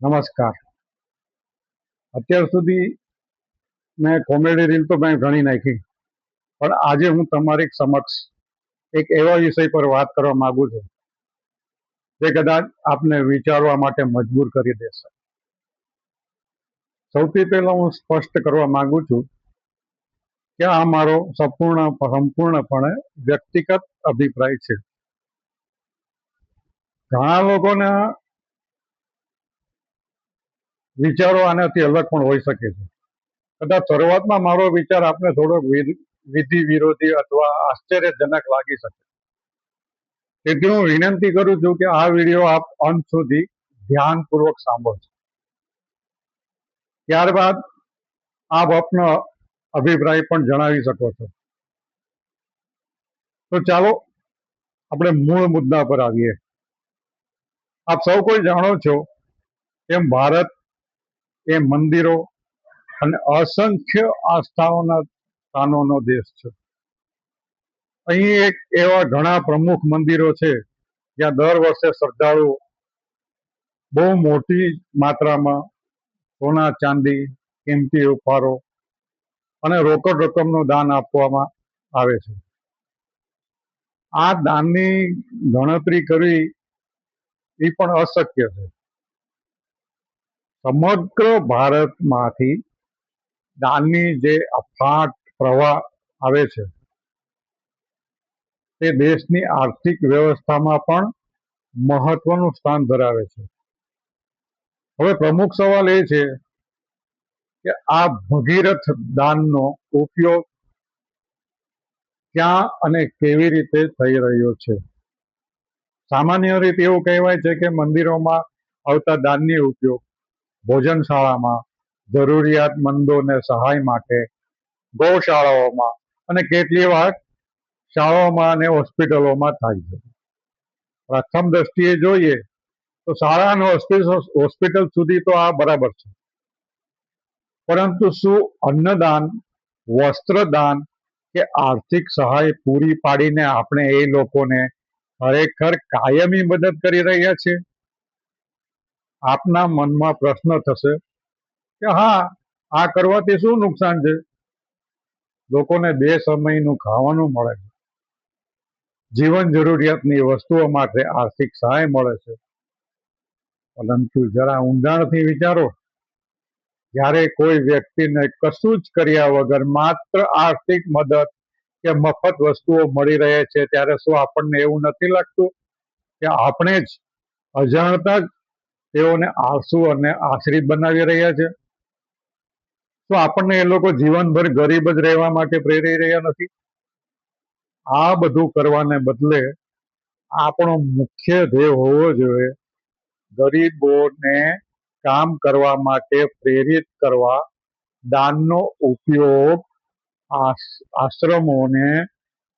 નમસ્કાર. અત્યાર સુધી મેં કોમેડી રીલ તો મેં ઘણી નાખી, પણ આજે હું તમારી સમક્ષ એક એવા વિષય પર વાત કરવા માંગુ છું જે કદાચ આપને વિચારવા માટે મજબૂર કરી દેશે. સૌથી પહેલા હું સ્પષ્ટ કરવા માંગુ છું કે આ મારો સંપૂર્ણપણે વ્યક્તિગત અભિપ્રાય છે. ઘણા લોકોના વિચારો આનાથી અલગ પણ હોઈ શકે છે. કદાચ શરૂઆતમાં મારો વિચાર આપને થોડો વિધિ વિરોધી અથવા આશ્ચર્યજનક લાગી શકે, તેથી હું વિનંતી કરું છું કે આ વિડીયો આપ અંત સુધી ધ્યાનપૂર્વક સાંભળજો. ત્યારબાદ આપ આપનો અભિપ્રાય પણ જણાવી શકો છો. તો ચાલો આપણે મૂળ મુદ્દા પર આવીએ. આપ સૌ કોઈ જાણો છો એમ ભારત એ મંદિરો અને અસંખ્ય આસ્થાઓના સ્થાનોનો દેશ છે. અહીં એક એવા ઘણા પ્રમુખ મંદિરો છે જ્યાં દર વર્ષે શ્રદ્ધાળુઓ બહુ મોટી માત્રામાં સોના ચાંદી, કિંમતી ઉપહારો અને રોકડ રકમનું દાન આપવામાં આવે છે. આ દાનની ગણતરી કરવી એ પણ અશક્ય છે. સમગ્ર ભારતમાંથી દાનની જે અફાટ પ્રવાહ આવે છે તે દેશની આર્થિક વ્યવસ્થામાં પણ મહત્વનું સ્થાન ધરાવે છે. હવે પ્રમુખ સવાલ એ છે કે આ ભગીરથ દાનનો ઉપયોગ ક્યાં અને કેવી રીતે થઈ રહ્યો છે. સામાન્ય રીતે એવું કહેવાય છે કે મંદિરોમાં આવતા દાનની ઉપયોગ ભોજનશાળામાં, જરૂરિયાતમંદોને સહાય માટે, ગૌશાળાઓમાં અને કેટલી વાર શાળાઓમાં અને હોસ્પિટલોમાં થાય છે. પ્રથમ દ્રષ્ટિએ જોઈએ તો શાળા અને હોસ્પિટલ સુધી તો આ બરાબર છે, પરંતુ શું અન્નદાન, વસ્ત્રદાન કે આર્થિક સહાય પૂરી પાડીને આપણે એ લોકોને ખરેખર કાયમી મદદ કરી રહ્યા છીએ? આપના મનમાં પ્રશ્ન થશે કે હા, આ કરવાથી શું નુકસાન છે? લોકોને 2 સમયનું ખાવાનું મળે છે, જીવન જરૂરિયાતની વસ્તુઓ માટે આર્થિક સહાય મળે છે. પરંતુ જરા ઊંડાણથી વિચારો, જ્યારે કોઈ વ્યક્તિને કશું જ કર્યા વગર માત્ર આર્થિક મદદ કે મફત વસ્તુઓ મળી રહે છે, ત્યારે શું આપણને એવું નથી લાગતું કે આપણે જ અજાણતા જ તેઓને આળસુ અને આશ્રિત બનાવી રહ્યા છે? તો આપણને એ લોકો જીવનભર ગરીબ જ રહેવા માટે પ્રેરી રહ્યા નથી? આ બધું કરવાને બદલે આપણો મુખ્ય ધ્યેય હોવો જોઈએ ગરીબોને કામ કરવા માટે પ્રેરિત કરવા, દાનનો ઉપયોગ આશ્રમોને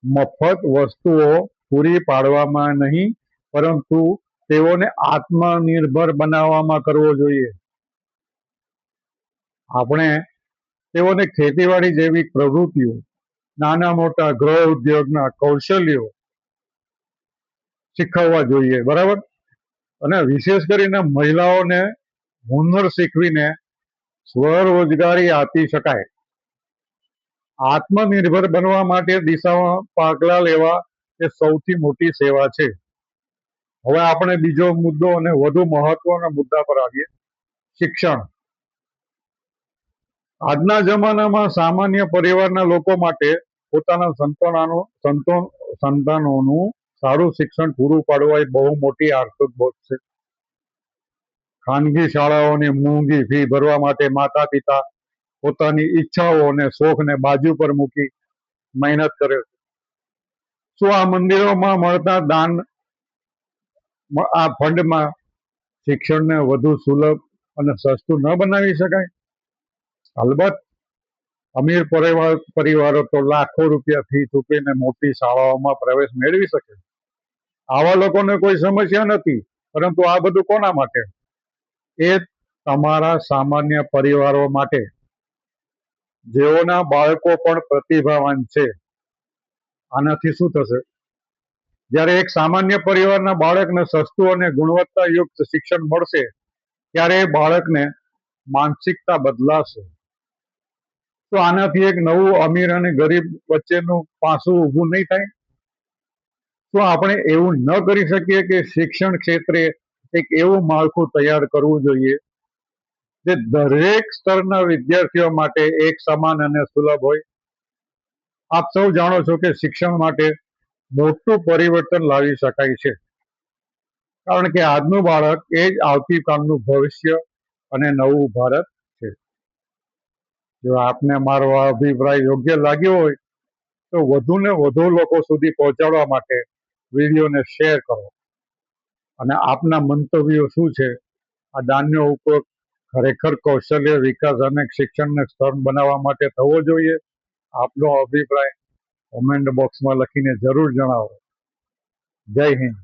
મફત વસ્તુઓ પૂરી પાડવામાં નહીં, પરંતુ તેઓને આત્મનિર્ભર બનાવવામાં કરવો જોઈએ. આપણે તેઓને ખેતીવાડી જેવી પ્રવૃત્તિઓ, નાના મોટા ગૃહ ઉદ્યોગના કૌશલ્યો શીખવવા જોઈએ, બરાબર? અને વિશેષ કરીને મહિલાઓને હુનર શીખવીને સ્વરોજગારી આપી શકાય. આત્મનિર્ભર બનવા માટે દિશામાં પગલાં લેવા એ સૌથી મોટી સેવા છે. હવે આપણે બીજો મુદ્દો અને વધુ મહત્વના મુદ્દા પર આવીએ, શિક્ષણ. આજના જમાનામાં સામાન્ય પરિવારના લોકો માટે પોતાના સંતાનોનું સારું શિક્ષણ પૂરું પાડવા એ બહુ મોટી આર્થિક બોજ છે. ખાનગી શાળાઓની મોંઘી ફી ભરવા માટે માતા પિતા પોતાની ઈચ્છાઓ અને શોખને બાજુ પર મૂકી મહેનત કરે છે. શું આ મંદિરોમાં મળતા દાન, આ ફંડમાં શિક્ષણને વધુ સુલભ અને સસ્તું ન બનાવી શકાય? અલબત્ત, અમીર પરિવારો તો લાખો રૂપિયા ફી ચૂકવીને મોટી શાળાઓમાં પ્રવેશ મેળવી શકે. આવા લોકોને કોઈ સમસ્યા નથી, પરંતુ આ બધું કોના માટે? એ તમારા સામાન્ય પરિવારો માટે, જેઓના બાળકો પણ પ્રતિભાવાન છે. આનાથી શું થશે? જ્યારે એક સામાન્ય પરિવારના બાળકને સસ્તું અને ગુણવત્તાયુક્ત શિક્ષણ મળશે, ત્યારે એ બાળકને માનસિકતા બદલાશે. તો આનાથી એક નવું અમીર અને ગરીબ વચ્ચેનું પાસું ઊભું નહીં થાય? તો આપણે એવું ન કરી શકીએ કે શિક્ષણ ક્ષેત્રે એક એવું માળખું તૈયાર કરવું જોઈએ જે દરેક સ્તરના વિદ્યાર્થીઓ માટે એક સમાન અને સુલભ હોય? આપ સૌ જાણો છો કે શિક્ષણ માટે મોટું પરિવર્તન લાવી શકાય છે, કારણ કે આજનું બાળક એ જ આવતીકાલનું ભવિષ્ય અને નવું ભારત છે. જો આપને મારો આ અભિપ્રાય યોગ્ય લાગ્યો હોય તો વધુ ને વધુ લોકો સુધી પહોંચાડવા માટે વિડીયોને શેર કરો અને આપના મંતવ્યો શું છે આ દાનનો ઉપયોગ ખરેખર કૌશલ્ય વિકાસ અને શિક્ષણને સ્થળ બનાવવા માટે થવો જોઈએ? આપનો અભિપ્રાય કોમેન્ટ બોક્સમાં લખીને જરૂર જણાવો. જય હિન્દ.